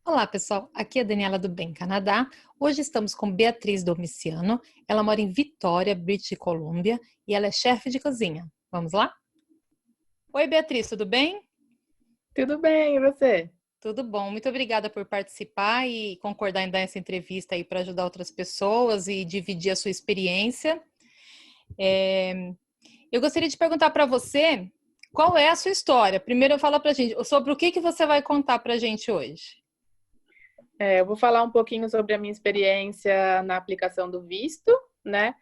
Olá, pessoal. Aqui é a Daniela do Bem Canadá. Hoje estamos com Beatriz Domiciano. Ela mora em Vitória, British Columbia, e ela é chefe de cozinha. Vamos lá? Oi, Beatriz, tudo bem? Tudo bem, e você? Tudo bom. Muito obrigada por participar e concordar em dar essa entrevista aí para ajudar outras pessoas e dividir a sua experiência. Eu gostaria de perguntar para você qual é a sua história. Primeiro, fala para a gente sobre o que você vai contar para a gente hoje. Eu vou falar um pouquinho sobre a minha experiência na aplicação do visto, né?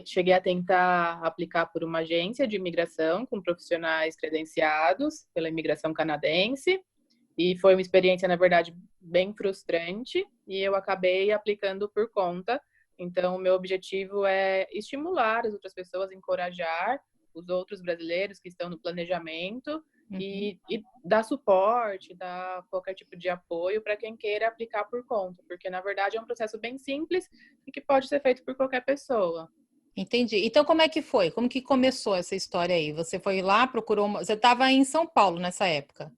Cheguei a tentar aplicar por uma agência de imigração com profissionais credenciados pela imigração canadense e foi uma experiência, na verdade, bem frustrante e eu acabei aplicando por conta. Então, o meu objetivo é estimular as outras pessoas, encorajar os outros brasileiros que estão no planejamento e dar suporte, dar qualquer tipo de apoio para quem queira aplicar por conta, porque, na verdade, é um processo bem simples e que pode ser feito por qualquer pessoa. Entendi. Então, como é que foi? Como que começou essa história aí? Você foi lá, procurou Você estava em São Paulo nessa época?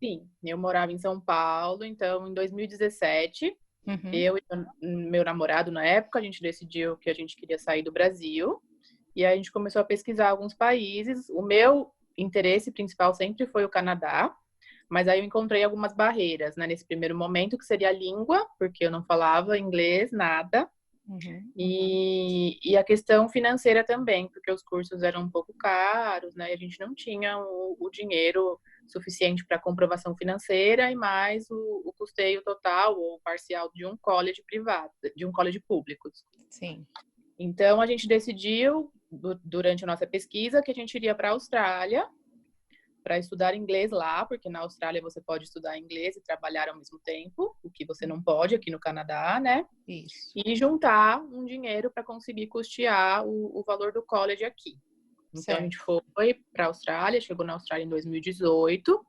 Sim, eu morava em São Paulo, então, em 2017, Uhum. eu e meu namorado, na época, a gente decidiu que a gente queria sair do Brasil. E aí a gente começou a pesquisar alguns países. O meu interesse principal sempre foi o Canadá, mas aí eu encontrei algumas barreiras, né, nesse primeiro momento, que seria a língua, porque eu não falava inglês, nada, Uhum. e a questão financeira também, porque os cursos eram um pouco caros, né, e a gente não tinha o dinheiro suficiente para comprovação financeira e mais o custeio total ou parcial de um college privado, de um college público. Sim. Então, a gente decidiu, durante a nossa pesquisa, que a gente iria para a Austrália para estudar inglês lá, porque na Austrália você pode estudar inglês e trabalhar ao mesmo tempo, o que você não pode aqui no Canadá, né? Isso. E juntar um dinheiro para conseguir custear o valor do college aqui. Então, a gente Certo. foi para a Austrália, chegou na Austrália em 2018,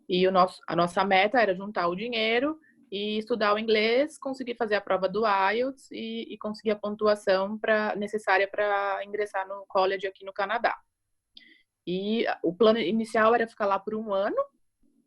e a nossa meta era juntar o dinheiro e estudar o inglês, conseguir fazer a prova do IELTS e conseguir a pontuação necessária para ingressar no college aqui no Canadá. E o plano inicial era ficar lá por um ano,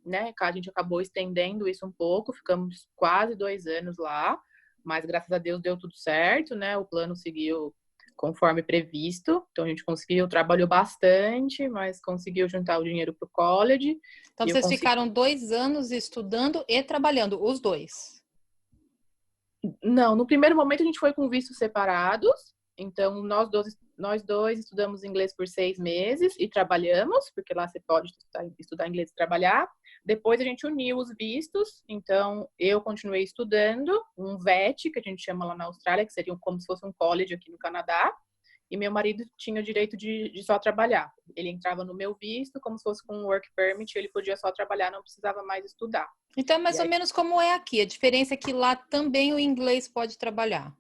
né? A gente acabou estendendo isso um pouco, ficamos quase 2 anos lá, mas graças a Deus deu tudo certo, né? O plano seguiu conforme previsto, então a gente conseguiu, trabalhou bastante, mas conseguiu juntar o dinheiro para o college Então, e eu vocês consegui. ficaram 2 anos estudando e trabalhando, os dois. Não, no primeiro momento a gente foi com vistos separados. Então, nós dois estudamos inglês por 6 meses e trabalhamos, porque lá você pode estudar inglês e trabalhar. Depois a gente uniu os vistos, então eu continuei estudando um VET, que a gente chama lá na Austrália, que seria como se fosse um college aqui no Canadá, e meu marido tinha o direito de só trabalhar. Ele entrava no meu visto como se fosse com um work permit, ele podia só trabalhar, não precisava mais estudar. Então, é E mais ou aí, menos como é aqui. A diferença é que lá também o inglês pode trabalhar.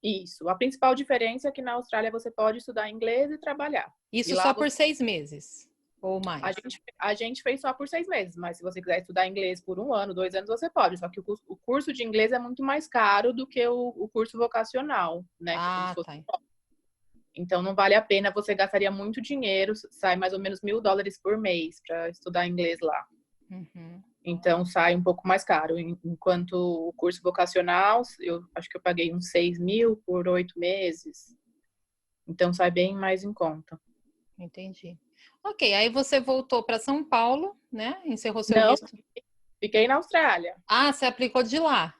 isso. A principal diferença é que na Austrália você pode estudar inglês e trabalhar. E Isso lá só por 6 meses ou a mais. gente, a gente fez só por 6 meses, mas se você quiser estudar inglês por um ano, 2 anos, você pode. Só que o curso de inglês é muito mais caro do que o curso vocacional, né? Que é como se Ah, fosse. tá. Então não vale a pena, você gastaria muito dinheiro, sai mais ou menos $1.000 por mês para estudar inglês lá. Uhum. Então sai um pouco mais caro. Enquanto o curso vocacional, eu acho que eu paguei uns 6.000 por 8 meses. Então sai bem mais em conta. Entendi. Ok, aí você voltou para São Paulo, né? Encerrou seu Não, visto. fiquei na Austrália. Ah, você aplicou de lá.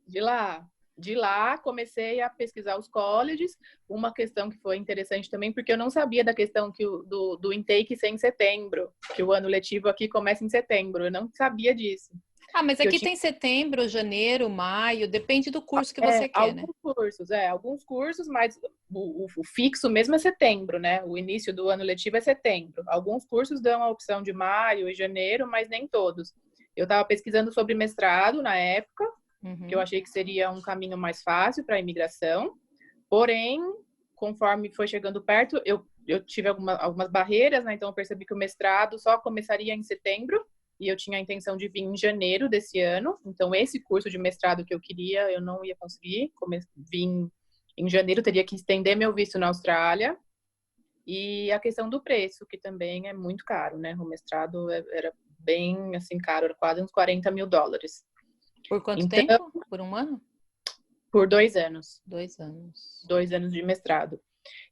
De lá. De lá, comecei a pesquisar os colleges. Uma questão que foi interessante também, porque eu não sabia da questão do intake ser em setembro, que o ano letivo aqui começa em setembro. Eu não sabia disso. Ah, mas Que eu aqui tinha tem setembro, janeiro, maio, depende do curso que você quer, né? alguns cursos, mas o fixo mesmo é setembro, né? O início do ano letivo é setembro. Alguns cursos dão a opção de maio e janeiro, mas nem todos. Eu estava pesquisando sobre mestrado na época, que eu Uhum. achei que seria um caminho mais fácil para a imigração. Porém, conforme foi chegando perto, eu tive algumas barreiras, né? Então, eu percebi que o mestrado só começaria em setembro e eu tinha a intenção de vir em janeiro desse ano. Então, esse curso de mestrado que eu queria, eu não ia conseguir vir em janeiro, teria que estender meu visto na Austrália. E a questão do preço, que também é muito caro, né? O mestrado era bem, assim, caro, era quase uns $40.000. Por quanto Então, tempo? Por um ano? por 2 anos. 2 anos. 2 anos de mestrado.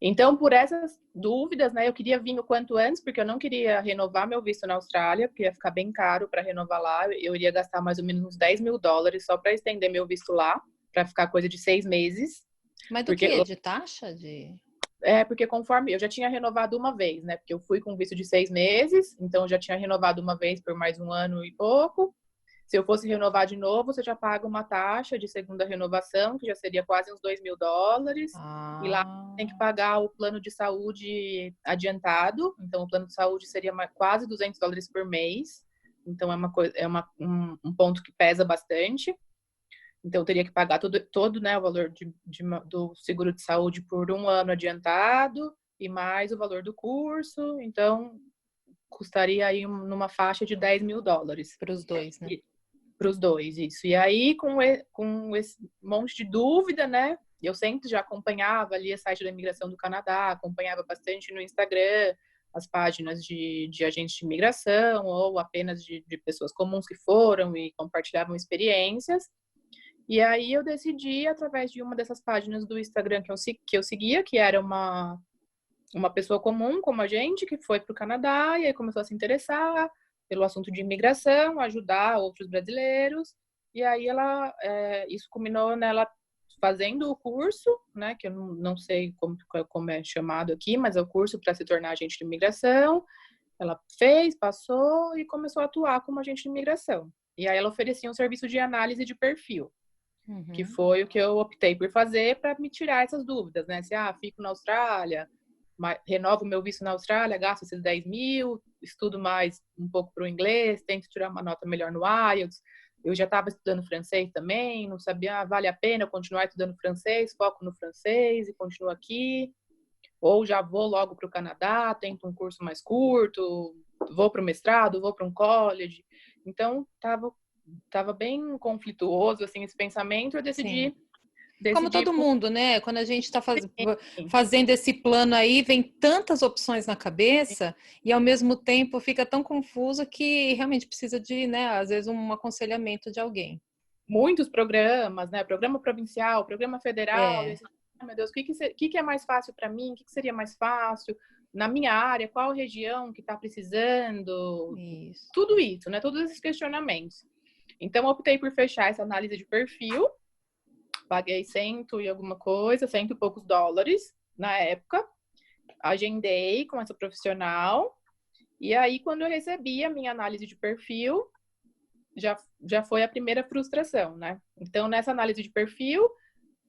Então, por essas dúvidas, né, eu queria vir o quanto antes, porque eu não queria renovar meu visto na Austrália, porque ia ficar bem caro para renovar lá. Eu iria gastar mais ou menos uns $10.000 só para estender meu visto lá, para ficar coisa de 6 meses. Mas do Porque que? De taxa? porque conforme eu já tinha renovado uma vez, né? Porque eu fui com visto de 6 meses, então eu já tinha renovado uma vez por mais um ano e pouco. Se eu fosse renovar de novo, você já paga uma taxa de segunda renovação, que já seria quase uns $2.000. E lá tem que pagar o plano de saúde adiantado. Então, o plano de saúde seria quase $200 por mês. Então, um ponto que pesa bastante. Então, eu teria que pagar todo né, o valor do seguro de saúde por um ano adiantado e mais o valor do curso. Então, custaria aí numa faixa de $10.000. Para os dois, né? Para os dois, isso. E aí, com esse monte de dúvida, né? Eu sempre já acompanhava ali o site da imigração do Canadá, acompanhava bastante no Instagram as páginas de agentes de imigração ou apenas de pessoas comuns que foram e compartilhavam experiências. E aí eu decidi, através de uma dessas páginas do Instagram que eu seguia, que era uma pessoa comum como a gente, que foi para o Canadá e aí começou a se interessar pelo assunto de imigração, ajudar outros brasileiros. E aí isso culminou nela fazendo o curso, né, que eu não sei como é chamado aqui, mas é o curso para se tornar agente de imigração. Ela fez, passou e começou a atuar como agente de imigração. E aí ela oferecia um serviço de análise de perfil, que foi o que eu optei por fazer para me tirar essas dúvidas, né? Se, fico na Austrália, renovo meu visto na Austrália, gasto esses 10 mil, estudo mais um pouco para o inglês, tento tirar uma nota melhor no IELTS. Eu já estava estudando francês também, não sabia, vale a pena eu continuar estudando francês, foco no francês e continuo aqui. Ou já vou logo para o Canadá, tento um curso mais curto, vou para o mestrado, vou para um college. Então, estava bem conflituoso assim, esse pensamento, eu decidi Como todo mundo, né? Quando a gente está fazendo esse plano aí, vem tantas opções na cabeça e ao mesmo tempo fica tão confuso que realmente precisa de, né, às vezes um aconselhamento de alguém. Muitos programas, né? Programa provincial, programa federal. E meu Deus, o que é mais fácil para mim? O que seria mais fácil? Na minha área, qual região que está precisando? Isso. Tudo isso, né? Todos esses questionamentos. Então, eu optei por fechar essa análise de perfil. Paguei 100 e alguma coisa, 100 e poucos dólares na época. Agendei com essa profissional. E aí, quando eu recebi a minha análise de perfil, já foi a primeira frustração, né? Então, nessa análise de perfil,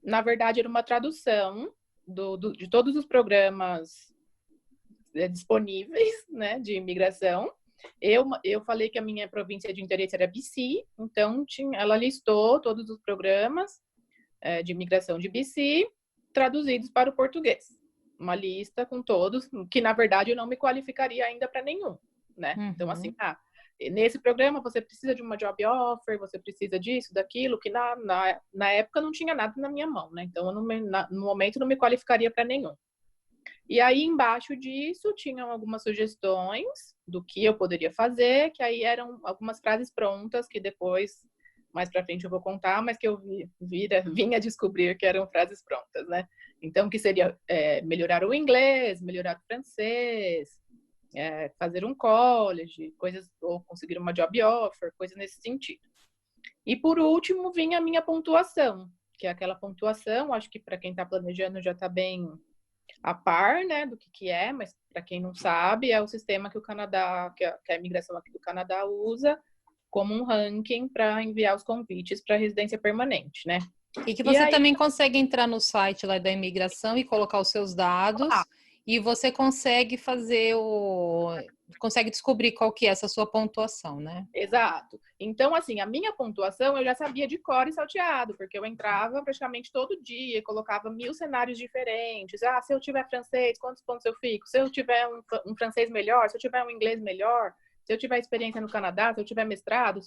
na verdade, era uma tradução de todos os programas disponíveis, né, de imigração. Eu falei que a minha província de interesse era BC, então ela listou todos os programas de imigração de BC traduzidos para o português. Uma lista com todos, que na verdade eu não me qualificaria ainda para nenhum, né? Então, assim, nesse programa você precisa de uma job offer, você precisa disso, daquilo, que na época não tinha nada na minha mão, né? Então, no momento não me qualificaria para nenhum. E aí, embaixo disso, tinham algumas sugestões do que eu poderia fazer, que aí eram algumas frases prontas, que depois, mais para frente, eu vou contar, mas que eu vinha descobrir que eram frases prontas, né? Então, que seria melhorar o inglês, melhorar o francês, fazer um college, coisas, ou conseguir uma job offer, coisas nesse sentido. E, por último, vinha a minha pontuação, que é aquela pontuação, acho que para quem está planejando já está bem a par, né, do que é, mas para quem não sabe, é o sistema que o Canadá, que a imigração aqui do Canadá usa como um ranking para enviar os convites para residência permanente, né? E que você também consegue entrar no site lá da imigração e colocar os seus dados e você consegue consegue descobrir qual que é essa sua pontuação, né? Exato. Então, assim, a minha pontuação eu já sabia de cor e salteado, porque eu entrava praticamente todo dia, colocava 1000 cenários diferentes. Se eu tiver francês, quantos pontos eu fico? Se eu tiver um francês melhor, se eu tiver um inglês melhor, se eu tiver experiência no Canadá, se eu tiver mestrado,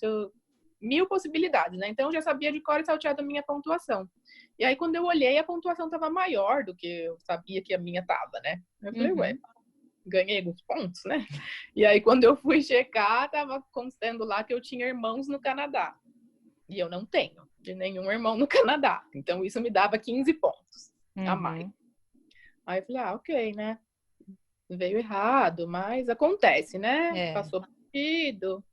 1000 possibilidades, né? Então, eu já sabia de cor e salteado a minha pontuação. E aí, quando eu olhei, a pontuação estava maior do que eu sabia que a minha estava, né? Eu falei, ué, ganhei alguns pontos, né? E aí, quando eu fui checar, tava constando lá que eu tinha irmãos no Canadá. E eu não tenho de nenhum irmão no Canadá. Então, isso me dava 15 pontos a mais. Aí eu falei, ok, né? Veio errado, mas acontece, né? Passou batido.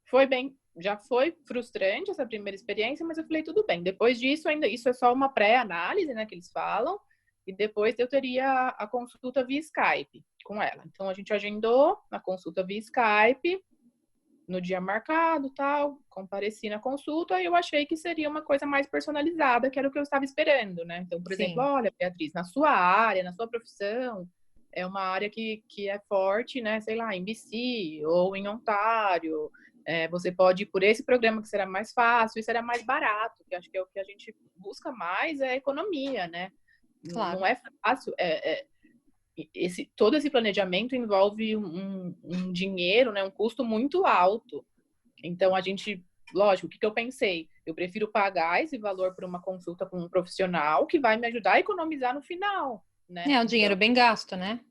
Foi bem, já foi frustrante essa primeira experiência, mas eu falei, tudo bem. Depois disso, ainda isso é só uma pré-análise, né, que eles falam, e depois eu teria a consulta via Skype com ela. Então, a gente agendou a consulta via Skype, no dia marcado, tal, compareci na consulta, e eu achei que seria uma coisa mais personalizada, que era o que eu estava esperando, né? Então, por exemplo, olha, Beatriz, na sua área, na sua profissão, é uma área que é forte, né? Sei lá, em BC ou em Ontário. Você pode ir por esse programa que será mais fácil e será mais barato, que acho que é o que a gente busca mais, é a economia, né? Claro. Não é fácil, todo esse planejamento envolve um dinheiro, né, um custo muito alto. Então, a gente, lógico, o que eu pensei? Eu prefiro pagar esse valor por uma consulta com um profissional que vai me ajudar a economizar no final, né? É um dinheiro bem gasto, né?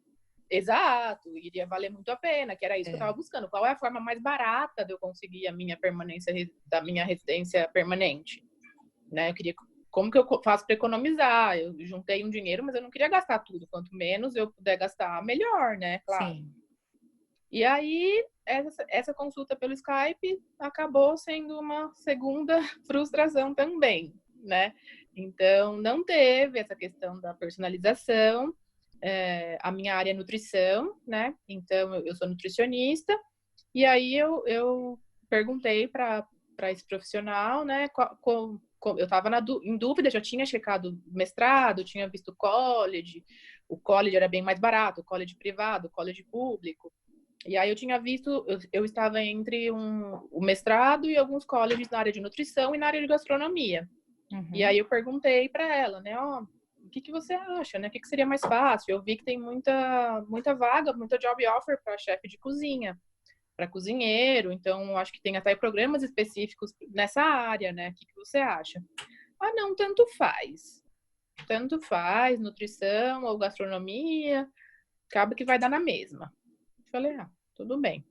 Exato, iria valer muito a pena, que era isso que eu estava buscando. Qual é a forma mais barata de eu conseguir a minha permanência, da minha residência permanente? Né? Eu queria, como que eu faço para economizar? Eu juntei um dinheiro, mas eu não queria gastar tudo. Quanto menos eu puder gastar, melhor, né? Claro. Sim. E aí, essa consulta pelo Skype acabou sendo uma segunda frustração também, né? Então, não teve essa questão da personalização. A minha área é nutrição, né? Então, eu sou nutricionista. E aí, eu perguntei para esse profissional, né? Eu estava em dúvida, já tinha checado mestrado, tinha visto college. O college era bem mais barato, o college privado, o college público. E aí eu tinha visto, eu estava entre o mestrado e alguns colleges na área de nutrição e na área de gastronomia. E aí eu perguntei para ela, né, o que você acha, né? O que seria mais fácil? Eu vi que tem muita vaga, muita job offer para chefe de cozinha, para cozinheiro, então acho que tem até programas específicos nessa área, né? O que você acha? Ah, não, tanto faz. Tanto faz, nutrição ou gastronomia, acaba que vai dar na mesma. Falei, tudo bem.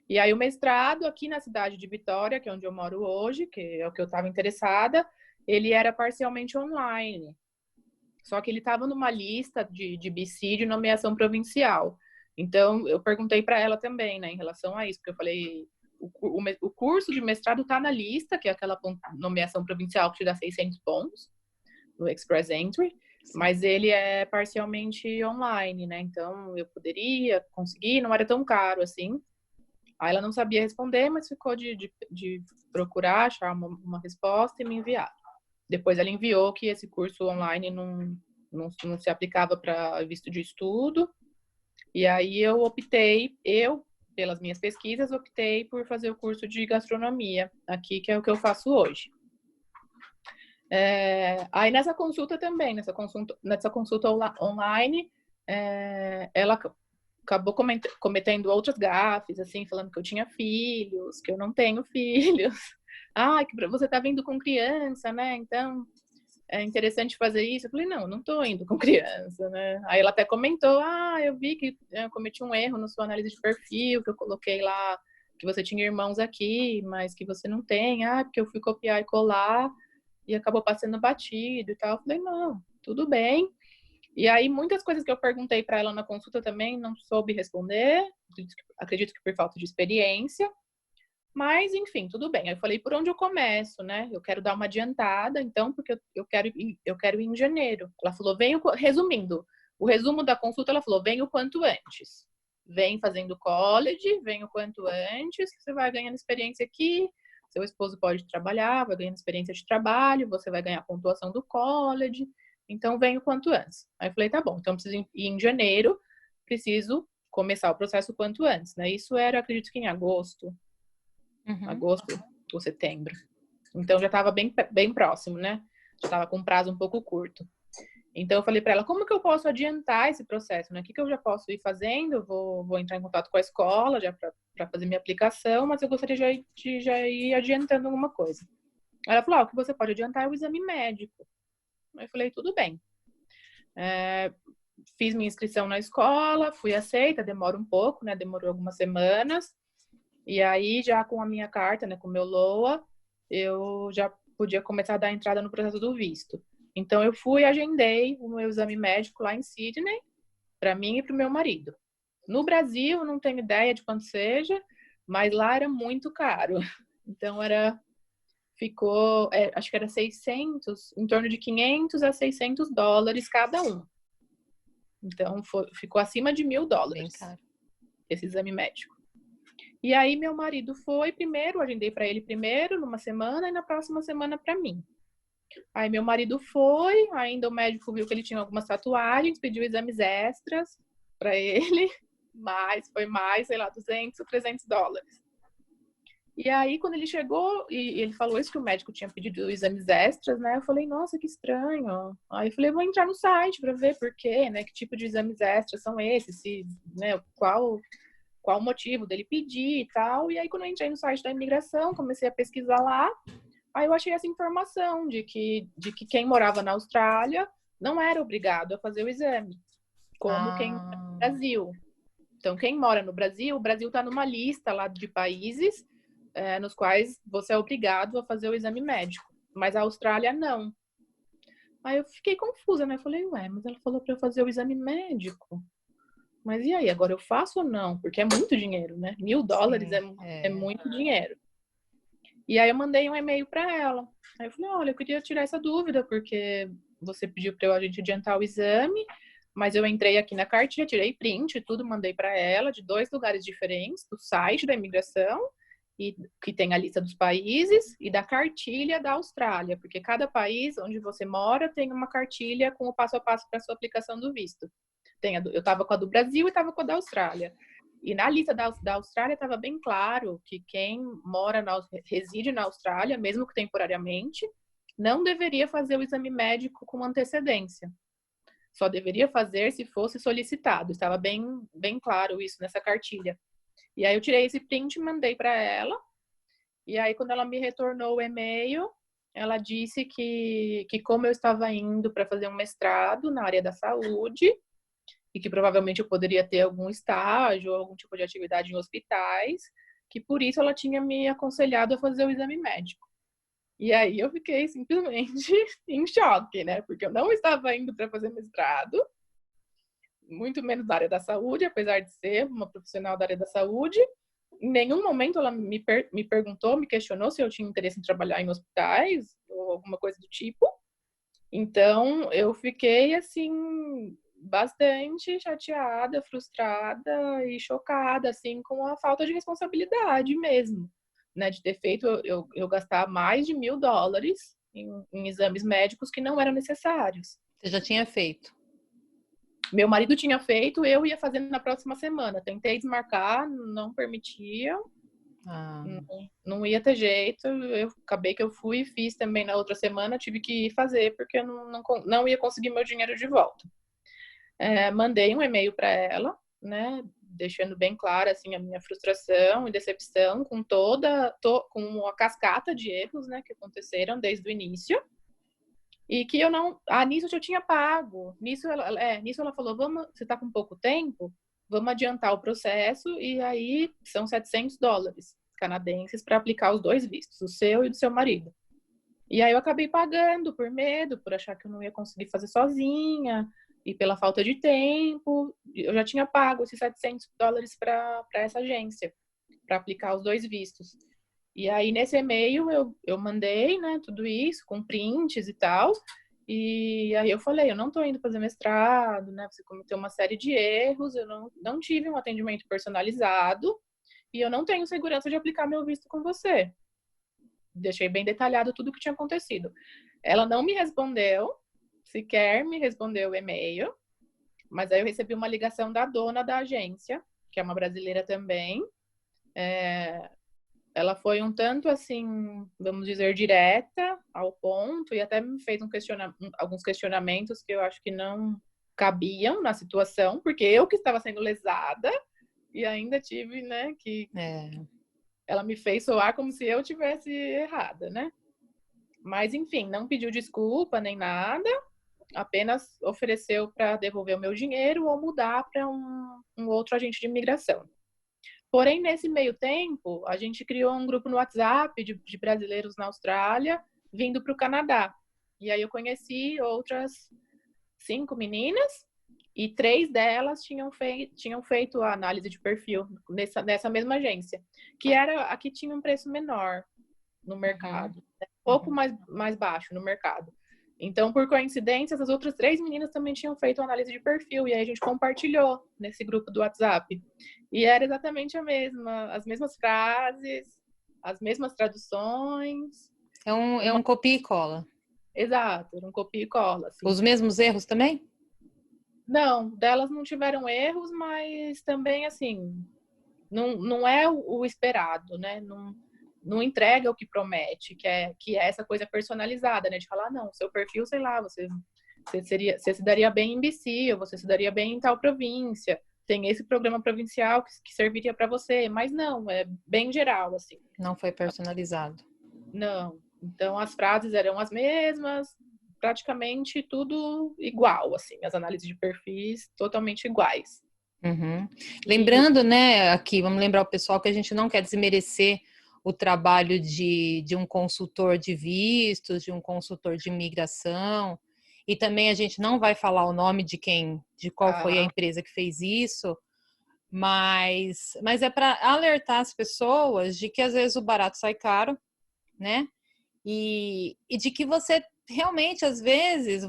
E aí o mestrado aqui na cidade de Vitória, que é onde eu moro hoje, que é o que eu estava interessada, ele era parcialmente online. Só que ele estava numa lista de BC de nomeação provincial. Então, eu perguntei para ela também, né, em relação a isso, porque eu falei, o curso de mestrado está na lista, que é aquela nomeação provincial que te dá 600 pontos, no Express Entry, mas ele é parcialmente online, né? Então, eu poderia conseguir, não era tão caro assim. Aí ela não sabia responder, mas ficou de procurar, achar uma resposta e me enviar. Depois ela enviou que esse curso online não se aplicava para visto de estudo. E aí pelas minhas pesquisas, optei por fazer o curso de gastronomia aqui, que é o que eu faço hoje. Aí nessa consulta também, nessa consulta online, ela acabou cometendo outras gafes, assim, falando que eu tinha filhos, que eu não tenho filhos. Que você tá vindo com criança, né? Então, é interessante fazer isso. Eu falei, não tô indo com criança, né? Aí ela até comentou, eu vi que eu cometi um erro na sua análise de perfil, que eu coloquei lá que você tinha irmãos aqui, mas que você não tem. Porque eu fui copiar e colar e acabou passando batido e tal. Eu falei, não, tudo bem. E aí, muitas coisas que eu perguntei para ela na consulta também não soube responder, acredito que por falta de experiência, mas enfim, tudo bem. Aí eu falei, por onde eu começo, né? Eu quero dar uma adiantada, então, porque eu quero ir em janeiro. Ela falou, resumindo, o resumo da consulta, ela falou, vem o quanto antes. Vem fazendo college, vem o quanto antes, que você vai ganhando experiência aqui, seu esposo pode trabalhar, vai ganhando experiência de trabalho, você vai ganhar a pontuação do college, então vem o quanto antes. Aí eu falei, tá bom, então eu preciso ir em janeiro, preciso começar o processo o quanto antes, né? Isso era, acredito que em agosto ou setembro. Então já estava bem próximo, né? Já estava com um prazo um pouco curto. Então eu falei para ela, como que eu posso adiantar esse processo, né? O que eu já posso ir fazendo? Eu vou entrar em contato com a escola já para fazer minha aplicação, mas eu gostaria de já ir adiantando alguma coisa. Ela falou, o que você pode adiantar é o exame médico. Eu falei, tudo bem. Fiz minha inscrição na escola, fui aceita, demora um pouco, né? Demorou algumas semanas. E aí, já com a minha carta, né, com o meu LOA, eu já podia começar a dar entrada no processo do visto. Então, eu fui e agendei o meu exame médico lá em Sydney, para mim e para o meu marido. No Brasil, não tenho ideia de quanto seja, mas lá era muito caro. Então, ficou, acho que era 600, em torno de 500 a 600 dólares cada um. Então, ficou acima de $1.000 Bem caro. esse exame médico. E aí, meu marido foi primeiro, agendei para ele primeiro, numa semana, e na próxima semana para mim. Aí, meu marido foi, ainda o médico viu que ele tinha algumas tatuagens, pediu exames extras para ele, mas foi mais, sei lá, 200 ou 300 dólares. E aí, quando ele chegou, e ele falou isso, que o médico tinha pedido exames extras, né? Eu falei, nossa, que estranho. Aí eu falei, vou entrar no site para ver por quê, né? Que tipo de exames extras são esses, se, né? Qual o motivo dele pedir e tal. E aí, quando eu entrei no site da imigração, comecei a pesquisar lá, aí eu achei essa informação de que quem morava na Austrália não era obrigado a fazer o exame, como quem mora no Brasil. Então, quem mora no Brasil, o Brasil está numa lista lá de países nos quais você é obrigado a fazer o exame médico, mas a Austrália não. Aí eu fiquei confusa, né? Falei, ué, mas ela falou para eu fazer o exame médico. Mas e aí, agora eu faço ou não? Porque é muito dinheiro, né? $1.000 é muito dinheiro. E aí eu mandei um e-mail para ela. Aí eu falei, olha, eu queria tirar essa dúvida, porque você pediu para a gente adiantar o exame, mas eu entrei aqui na cartinha, tirei print e tudo, mandei para ela, de 2 lugares diferentes, do site da imigração, e que tem a lista dos países, e da cartilha da Austrália, porque cada país onde você mora tem uma cartilha com o passo a passo para a sua aplicação do visto. Eu estava com a do Brasil e estava com a da Austrália. E na lista da Austrália estava bem claro que quem reside na Austrália, mesmo que temporariamente, não deveria fazer o exame médico com antecedência. Só deveria fazer se fosse solicitado. Estava bem, bem claro isso nessa cartilha. E aí eu tirei esse print e mandei para ela. E aí, quando ela me retornou o e-mail, ela disse que como eu estava indo para fazer um mestrado na área da saúde, e que provavelmente eu poderia ter algum estágio, algum tipo de atividade em hospitais, que por isso ela tinha me aconselhado a fazer o exame médico. E aí eu fiquei simplesmente em choque, né? Porque eu não estava indo para fazer mestrado, muito menos da área da saúde, apesar de ser uma profissional da área da saúde. Em nenhum momento ela me perguntou, me questionou se eu tinha interesse em trabalhar em hospitais ou alguma coisa do tipo. Então, eu fiquei, assim, bastante chateada, frustrada e chocada, assim, com a falta de responsabilidade mesmo, né? De ter feito eu gastar mais de $1.000 em exames médicos que não eram necessários. Você já tinha feito? Meu marido tinha feito, eu ia fazendo na próxima semana. Tentei desmarcar, não permitia. Não ia ter jeito. Eu acabei que eu fui e fiz também na outra semana. Tive que ir fazer, porque eu não ia conseguir meu dinheiro de volta. Mandei um e-mail para ela, né? Deixando bem clara assim, a minha frustração e decepção com com uma cascata de erros, né? Que aconteceram desde o início. E que eu não. Nisso eu já tinha pago. Nisso ela falou: você está com pouco tempo? Vamos adiantar o processo. E aí são $700 canadenses para aplicar os 2 vistos, o seu e do seu marido. E aí eu acabei pagando por medo, por achar que eu não ia conseguir fazer sozinha e pela falta de tempo. Eu já tinha pago esses $700 para essa agência para aplicar os 2 vistos. E aí, nesse e-mail, eu mandei, né, tudo isso, com prints e tal. E aí eu falei, eu não estou indo fazer mestrado, né? Você cometeu uma série de erros, eu não tive um atendimento personalizado e eu não tenho segurança de aplicar meu visto com você. Deixei bem detalhado tudo o que tinha acontecido. Ela não me respondeu, sequer me respondeu o e-mail, mas aí eu recebi uma ligação da dona da agência, que é uma brasileira também. Ela foi um tanto assim, vamos dizer, direta ao ponto e até me fez alguns questionamentos que eu acho que não cabiam na situação, porque eu que estava sendo lesada e ainda tive, né, que ela me fez soar como se eu tivesse errada, né? Mas enfim, não pediu desculpa nem nada, apenas ofereceu para devolver o meu dinheiro ou mudar para um outro agente de imigração. Porém, nesse meio tempo, a gente criou um grupo no WhatsApp de brasileiros na Austrália, vindo para o Canadá. E aí eu conheci outras 5 meninas, e 3 delas tinham feito a análise de perfil nessa mesma agência, que era a que tinha um preço menor no mercado, né? Um pouco mais baixo no mercado. Então, por coincidência, as outras 3 meninas também tinham feito análise de perfil, e aí a gente compartilhou nesse grupo do WhatsApp. E era exatamente as mesmas frases, as mesmas traduções. É um copia e cola. Exato, era um copia e cola. Assim. Os mesmos erros também? Não, delas não tiveram erros, mas também, assim, não é o esperado, né? Não entrega o que promete, que é essa coisa personalizada, né? De falar, não, seu perfil, sei lá, você se daria bem em BC, ou você se daria bem em tal província, tem esse programa provincial que serviria para você, mas não, é bem geral, assim. Não foi personalizado. Não. Então, as frases eram as mesmas, praticamente tudo igual, assim, as análises de perfis totalmente iguais. Uhum. Lembrando, né, aqui, vamos lembrar o pessoal que a gente não quer desmerecer o trabalho de um consultor de vistos, de um consultor de imigração, e também a gente não vai falar o nome de qual foi a empresa que fez isso, mas é para alertar as pessoas de que às vezes o barato sai caro, né? E de que você realmente, às vezes,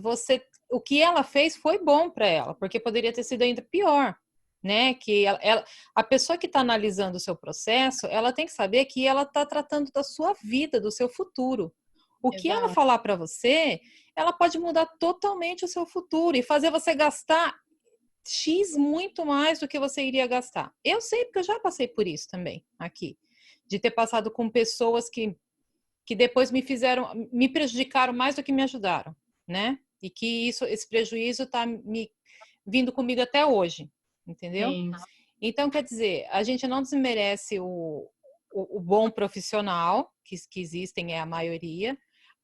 o que ela fez foi bom para ela, porque poderia ter sido ainda pior, né? Que a pessoa que está analisando o seu processo, ela tem que saber que ela está tratando da sua vida, do seu futuro. O que ela falar para você, ela pode mudar totalmente o seu futuro e fazer você gastar X muito mais do que você iria gastar. Eu sei, porque eu já passei por isso também aqui, de ter passado com pessoas que depois me prejudicaram mais do que me ajudaram, né? E que esse prejuízo está vindo comigo até hoje, entendeu? Sim. Então, quer dizer, a gente não desmerece o bom profissional, que existem é a maioria,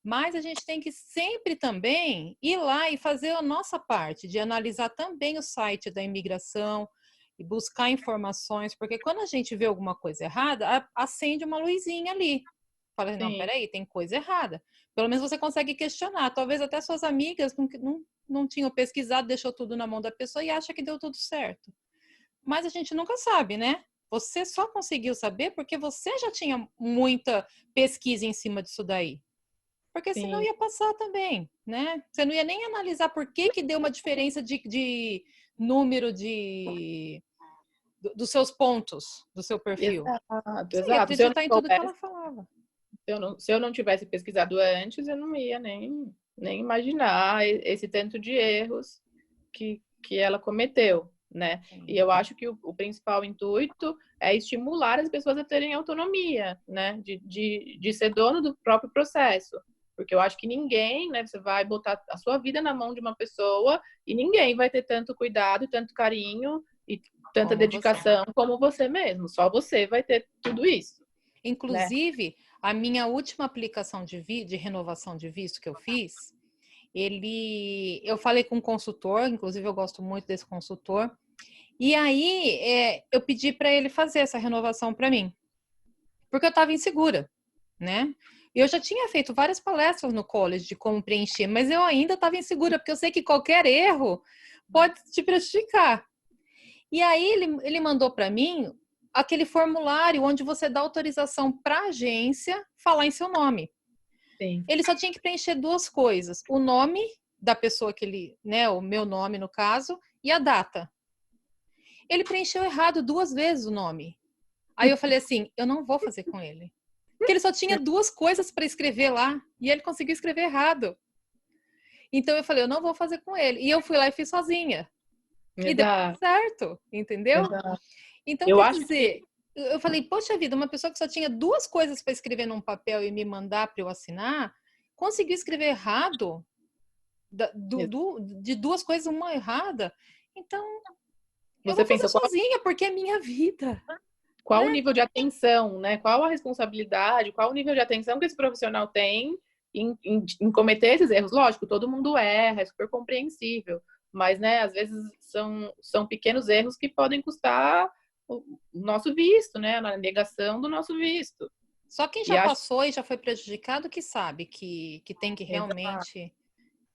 mas a gente tem que sempre também ir lá e fazer a nossa parte, de analisar também o site da imigração e buscar informações, porque quando a gente vê alguma coisa errada, acende uma luzinha ali. Fala, não, peraí, tem coisa errada. Pelo menos você consegue questionar. Talvez até suas amigas não tinham pesquisado, deixou tudo na mão da pessoa e acha que deu tudo certo. Mas a gente nunca sabe, né? Você só conseguiu saber porque você já tinha muita pesquisa em cima disso daí. Porque senão ia passar também, né? Você não ia nem analisar por que deu uma diferença de número dos seus pontos, do seu perfil. Exato, Você ia exato. acreditar em tudo que ela falava. Se eu não tivesse pesquisado antes, eu não ia nem imaginar esse tanto de erros que ela cometeu, né? Sim. E eu acho que o principal intuito é estimular as pessoas a terem autonomia, né? De ser dono do próprio processo. Porque eu acho que ninguém, né? Você vai botar a sua vida na mão de uma pessoa e ninguém vai ter tanto cuidado, tanto carinho e tanta Como dedicação como você mesmo. Só você vai ter tudo isso. Inclusive, né? A minha última aplicação de renovação de visto que eu fiz, eu falei com um consultor, inclusive eu gosto muito desse consultor, e aí eu pedi para ele fazer essa renovação para mim, porque eu estava insegura, né? Eu já tinha feito várias palestras no college de como preencher, mas eu ainda estava insegura, porque eu sei que qualquer erro pode te prejudicar. E aí ele mandou para mim aquele formulário onde você dá autorização para a agência falar em seu nome. Sim. Ele só tinha que preencher 2 coisas: o nome da pessoa que ele, né, o meu nome no caso, e a data. Ele preencheu errado 2 vezes o nome. Aí eu falei assim, eu não vou fazer com ele. Porque ele só tinha 2 coisas para escrever lá e ele conseguiu escrever errado. Então eu falei, eu não vou fazer com ele. E eu fui lá e fiz sozinha. Exato. E deu certo, entendeu? Exato. Então, eu quer acho dizer, que... eu falei, poxa vida, uma pessoa que só tinha 2 coisas para escrever num papel e me mandar para eu assinar, conseguiu escrever errado, de 2 coisas, uma errada. Então, eu vou fazer sozinha, porque é minha vida. Qual o nível de atenção, né? Qual a responsabilidade, qual o nível de atenção que esse profissional tem em cometer esses erros? Lógico, todo mundo erra, é super compreensível, mas, né, às vezes são pequenos erros que podem custar o nosso visto, né? Na negação do nosso visto. Só quem já passou e já foi prejudicado que sabe que tem que realmente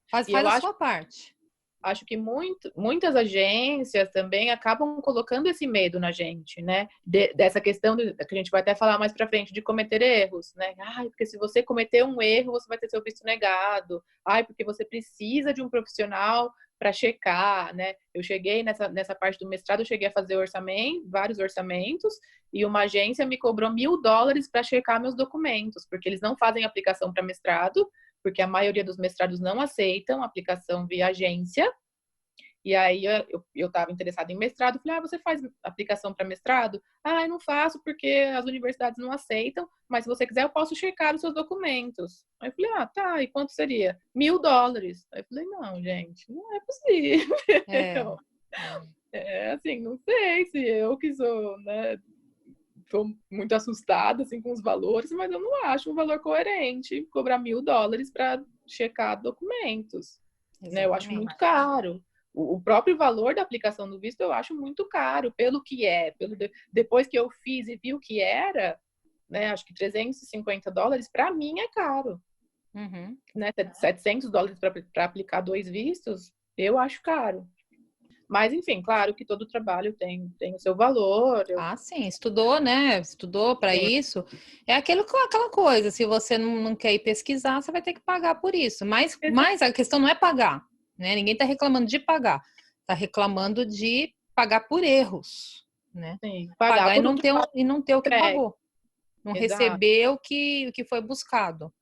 faz a sua parte. Acho que muitas agências também acabam colocando esse medo na gente, né? Dessa questão que a gente vai até falar mais para frente de cometer erros, né? Ai, porque se você cometer um erro, você vai ter seu visto negado. Ai, porque você precisa de um profissional para checar, né? Eu cheguei nessa parte do mestrado, eu cheguei a fazer vários orçamentos, e uma agência me cobrou $1.000 para checar meus documentos, porque eles não fazem aplicação para mestrado, porque a maioria dos mestrados não aceitam aplicação via agência. E aí eu estava interessada em mestrado, falei, você faz aplicação para mestrado? Eu não faço porque as universidades não aceitam, mas se você quiser eu posso checar os seus documentos. Aí eu falei, tá, e quanto seria? $1.000. Aí eu falei, não, gente, não é possível. Assim, não sei se eu que sou, né, tô muito assustada, assim, com os valores, mas eu não acho um valor coerente cobrar $1.000 para checar documentos, né? Eu acho muito caro. O próprio valor da aplicação do visto eu acho muito caro, pelo que é. Depois que eu fiz e vi o que era, né? Acho que $350, para mim é caro. Né? $700 para aplicar 2 vistos, eu acho caro. Mas, enfim, claro que todo trabalho tem o seu valor. Sim, estudou, né? Estudou para isso. É aquela coisa, se você não quer ir pesquisar, você vai ter que pagar por isso. Mas a questão não é pagar, né? Ninguém está reclamando de pagar. Está reclamando de pagar por erros, né? Sim, pagar e não ter o que pagou. Não receber o que foi buscado.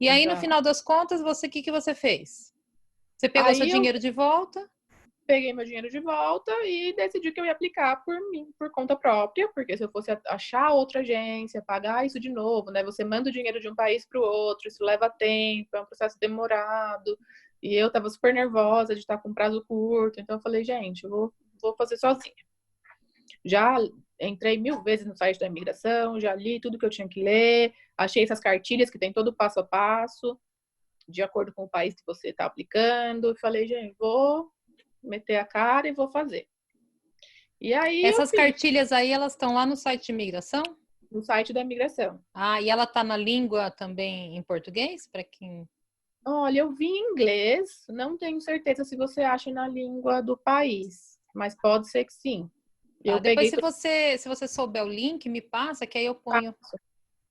E aí, no final das contas, o que você fez? Você pegou seu dinheiro de volta? Peguei meu dinheiro de volta e decidi que eu ia aplicar por mim, por conta própria, porque se eu fosse achar outra agência, pagar isso de novo, né? Você manda o dinheiro de um país para o outro, isso leva tempo, é um processo demorado. E eu estava super nervosa de estar com prazo curto, então eu falei, gente, eu vou fazer sozinha. Já entrei 1000 vezes no site da imigração, já li tudo que eu tinha que ler, achei essas cartilhas que tem todo o passo a passo, de acordo com o país que você está aplicando, e falei, gente, vou meter a cara e vou fazer. E aí essas cartilhas aí, elas estão lá no site de imigração? No site da imigração. E ela tá na língua também em português, para quem... Olha, eu vi em inglês, não tenho certeza se você acha na língua do país, mas pode ser que sim. Depois, se você souber o link, me passa, que aí eu ponho.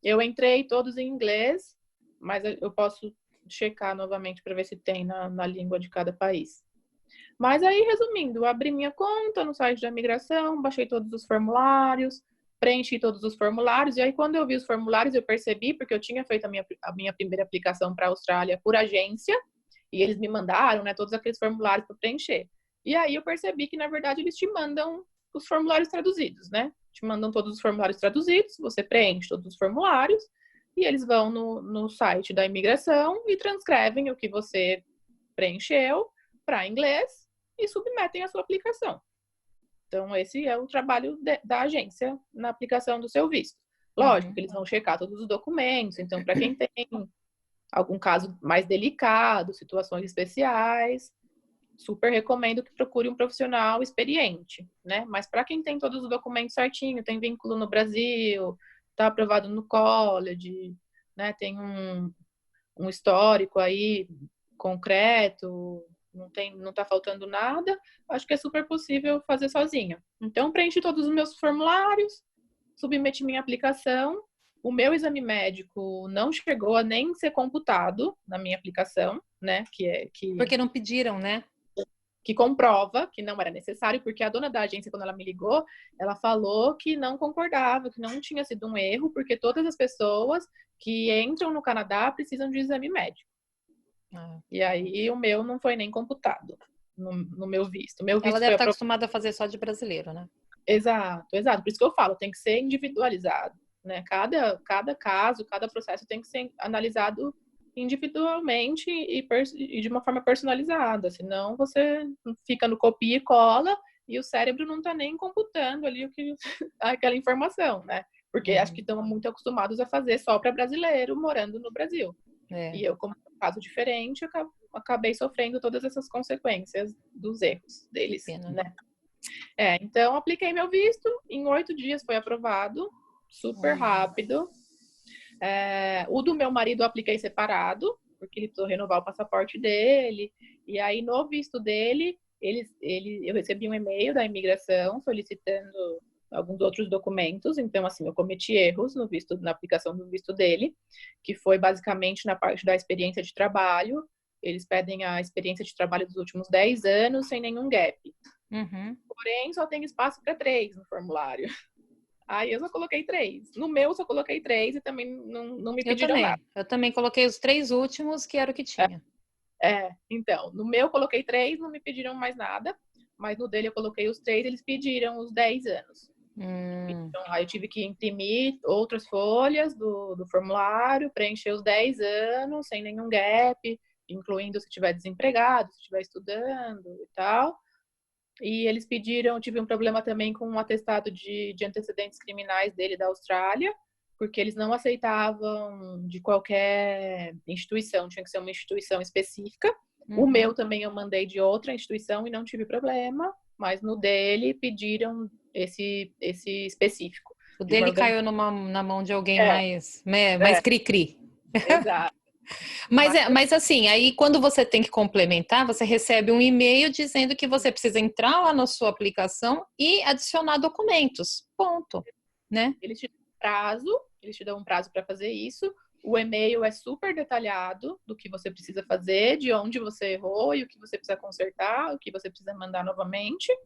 Eu entrei todos em inglês, mas eu posso checar novamente para ver se tem na língua de cada país. Mas aí, resumindo, eu abri minha conta no site da imigração, baixei todos os formulários, preenchi todos os formulários, e aí quando eu vi os formulários eu percebi, porque eu tinha feito a minha primeira aplicação para a Austrália por agência, e eles me mandaram, né, todos aqueles formulários para preencher. E aí eu percebi que, na verdade, eles te mandam os formulários traduzidos, né? Te mandam todos os formulários traduzidos, você preenche todos os formulários, e eles vão no site da imigração e transcrevem o que você preencheu para inglês e submetem a sua aplicação. Então, esse é o trabalho da agência na aplicação do seu visto. Lógico que eles vão checar todos os documentos, então, para quem tem algum caso mais delicado, situações especiais, super recomendo que procure um profissional experiente, né? Mas para quem tem todos os documentos certinho, tem vínculo no Brasil, está aprovado no college, né? Tem um histórico aí concreto, não tá faltando nada, acho que é super possível fazer sozinha. Então, preenchi todos os meus formulários, submeti minha aplicação. O meu exame médico não chegou a nem ser computado na minha aplicação, né? Porque não pediram, né? Que comprova que não era necessário, porque a dona da agência, quando ela me ligou, ela falou que não concordava, que não tinha sido um erro, porque todas as pessoas que entram no Canadá precisam de exame médico. E aí o meu não foi nem computado no meu visto. Ela deve estar acostumada a fazer só de brasileiro, né? Exato. Por isso que eu falo, tem que ser individualizado, né? Cada caso, cada processo tem que ser analisado individualmente e de uma forma personalizada, senão você fica no copia e cola e o cérebro não está nem computando ali aquela informação, né? Porque acho que estão muito acostumados a fazer só para brasileiro morando no Brasil. E eu, como um caso diferente, acabei sofrendo todas essas consequências dos erros deles, né? Então apliquei meu visto, em 8 dias foi aprovado, super rápido. O do meu marido eu apliquei separado, porque ele precisou renovar o passaporte dele. E aí, no visto dele, eu recebi um e-mail da imigração solicitando alguns outros documentos. Então, assim, eu cometi erros no visto, na aplicação do visto dele, que foi basicamente na parte da experiência de trabalho. Eles pedem a experiência de trabalho dos últimos 10 anos, sem nenhum gap. Uhum. Porém, só tem espaço para 3 no formulário. Aí eu só coloquei 3. No meu, só coloquei 3 e também não me pediram nada. Eu também coloquei os 3 últimos, que era o que tinha. Então, no meu eu coloquei 3, não me pediram mais nada. Mas no dele eu coloquei os 3, eles pediram os 10 anos. Então, aí eu tive que imprimir outras folhas do formulário, preencher os 10 anos, sem nenhum gap, incluindo se estiver desempregado, se estiver estudando e tal. E eles pediram, tive um problema também com um atestado de antecedentes criminais dele da Austrália, porque eles não aceitavam de qualquer instituição, tinha que ser uma instituição específica. O meu também eu mandei de outra instituição e não tive problema, mas no dele pediram esse específico. O dele caiu na mão de alguém mais cri-cri. Exato. Mas assim, aí quando você tem que complementar, você recebe um e-mail dizendo que você precisa entrar lá na sua aplicação e adicionar documentos. Ponto, né? Eles te dão um prazo para fazer isso. O e-mail é super detalhado do que você precisa fazer, de onde você errou e o que você precisa consertar, o que você precisa mandar novamente.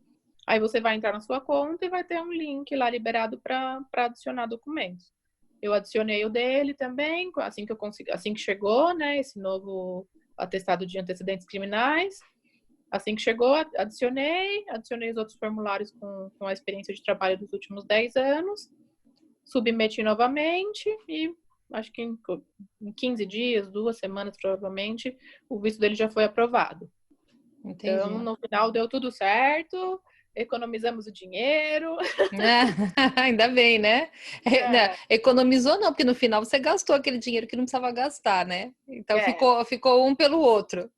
Aí você vai entrar na sua conta e vai ter um link lá liberado para adicionar documentos. Eu adicionei o dele também, assim que chegou, né, esse novo atestado de antecedentes criminais. Assim que chegou, adicionei os outros formulários com a experiência de trabalho dos últimos 10 anos, submeti novamente e acho que em 15 dias, 2 semanas provavelmente, o visto dele já foi aprovado. Entendi. Então, no final deu tudo certo, economizamos o dinheiro. Ainda bem, né? Economizou não, porque no final você gastou aquele dinheiro que não precisava gastar, né? Então ficou um pelo outro.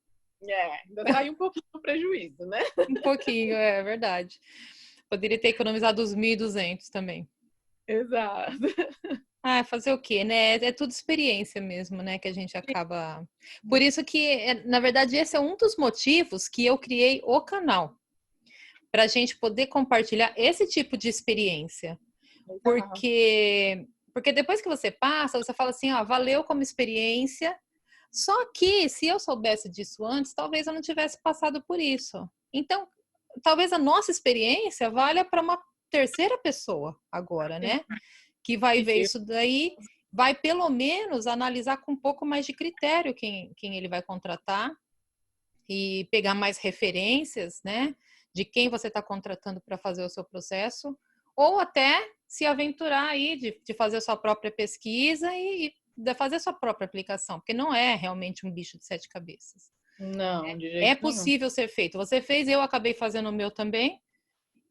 Ainda saiu um pouquinho do prejuízo, né? Um pouquinho, é verdade. Poderia ter economizado os 1.200 também. Exato. Fazer o quê, né? É tudo experiência mesmo, né? Que a gente acaba... Por isso que, na verdade, esse é um dos motivos que eu criei o canal. Para a gente poder compartilhar esse tipo de experiência. Porque depois que você passa, você fala assim, valeu como experiência. Só que, se eu soubesse disso antes, talvez eu não tivesse passado por isso. Então, talvez a nossa experiência valha para uma terceira pessoa agora, né? Que vai ver isso daí, vai pelo menos analisar com um pouco mais de critério quem ele vai contratar e pegar mais referências, né? De quem você está contratando para fazer o seu processo, ou até se aventurar aí de fazer a sua própria pesquisa e de fazer a sua própria aplicação, porque não é realmente um bicho de 7 cabeças. Não, de jeito É possível ser feito. Você fez, eu acabei fazendo o meu também,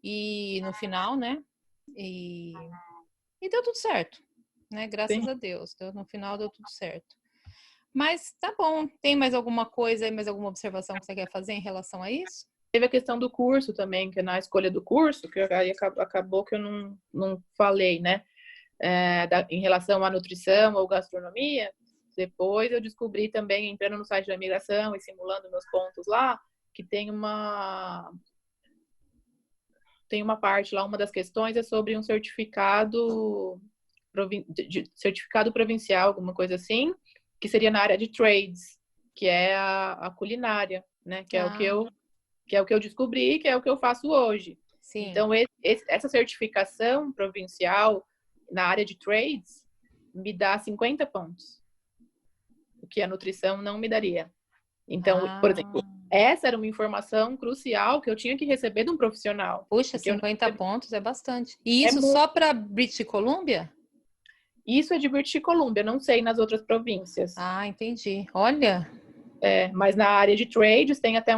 e no final, né? E deu tudo certo, né? Graças a Deus. No final deu tudo certo. Mas tá bom. Tem mais alguma coisa aí, mais alguma observação que você quer fazer em relação a isso? Teve a questão do curso também, que na escolha do curso, que aí acabou que eu não falei, né? Em relação à nutrição ou gastronomia. Depois eu descobri também, entrando no site da imigração e simulando meus pontos lá, que tem uma parte lá, uma das questões é sobre um certificado provincial, alguma coisa assim, que seria na área de trades, que é a culinária, né? Que é o que eu descobri, que é o que eu faço hoje. Sim. Então, essa certificação provincial na área de trades me dá 50 pontos, o que a nutrição não me daria. Então, por exemplo, essa era uma informação crucial que eu tinha que receber de um profissional. Puxa, 50 pontos é bastante. E isso só para British Columbia? Isso é de British Columbia, não sei nas outras províncias. Entendi. Olha... mas na área de trades tem até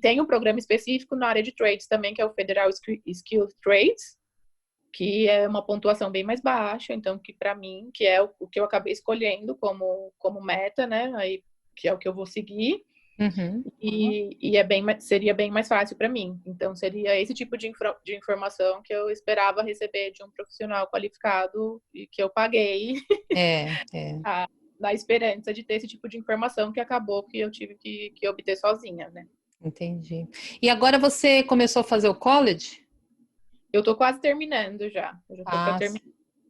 tem um programa específico na área de trades também, que é o Federal Skilled Trades, que é uma pontuação bem mais baixa, então que para mim, que é o que eu acabei escolhendo como meta, né, aí, que é o que eu vou seguir. Uhum. E seria bem mais fácil para mim. Então, seria esse tipo de informação que eu esperava receber de um profissional qualificado e que eu paguei É, na esperança de ter esse tipo de informação que acabou que eu tive que obter sozinha, né? entendi. E agora você começou a fazer o college? Eu tô quase terminando já. Eu já tô para Ah, terminar.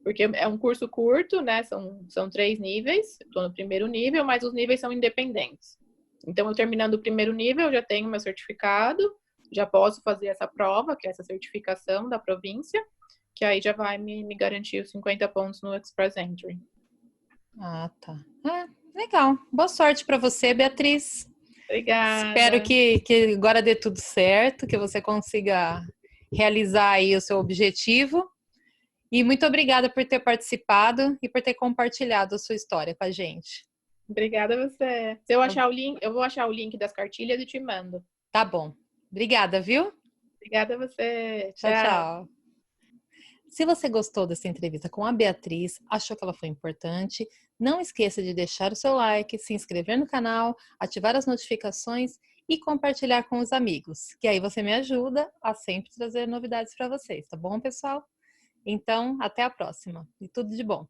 Porque é um curso curto, né? São 3 níveis. Eu tô no primeiro nível, mas os níveis são independentes. Então, eu terminando o primeiro nível, eu já tenho meu certificado, já posso fazer essa prova, que é essa certificação da província, que aí já vai me garantir os 50 pontos no Express Entry. tá. Legal. Boa sorte para você, Beatriz. Espero Obrigada. que agora dê tudo certo, que você consiga realizar aí o seu objetivo. E muito obrigada por ter participado e por ter compartilhado a sua história com a gente. Obrigada a você. Se eu achar o link, eu vou achar o link das cartilhas e te mando. Tá bom. Obrigada, viu? Obrigada a você. Tchau, Tchau. tchau. Se você gostou dessa entrevista com a Beatriz, achou que ela foi importante, não esqueça de deixar o seu like, se inscrever no canal, ativar as notificações e compartilhar com os amigos, que aí você me ajuda a sempre trazer novidades para vocês, tá bom, pessoal? Então, até a próxima e tudo de bom.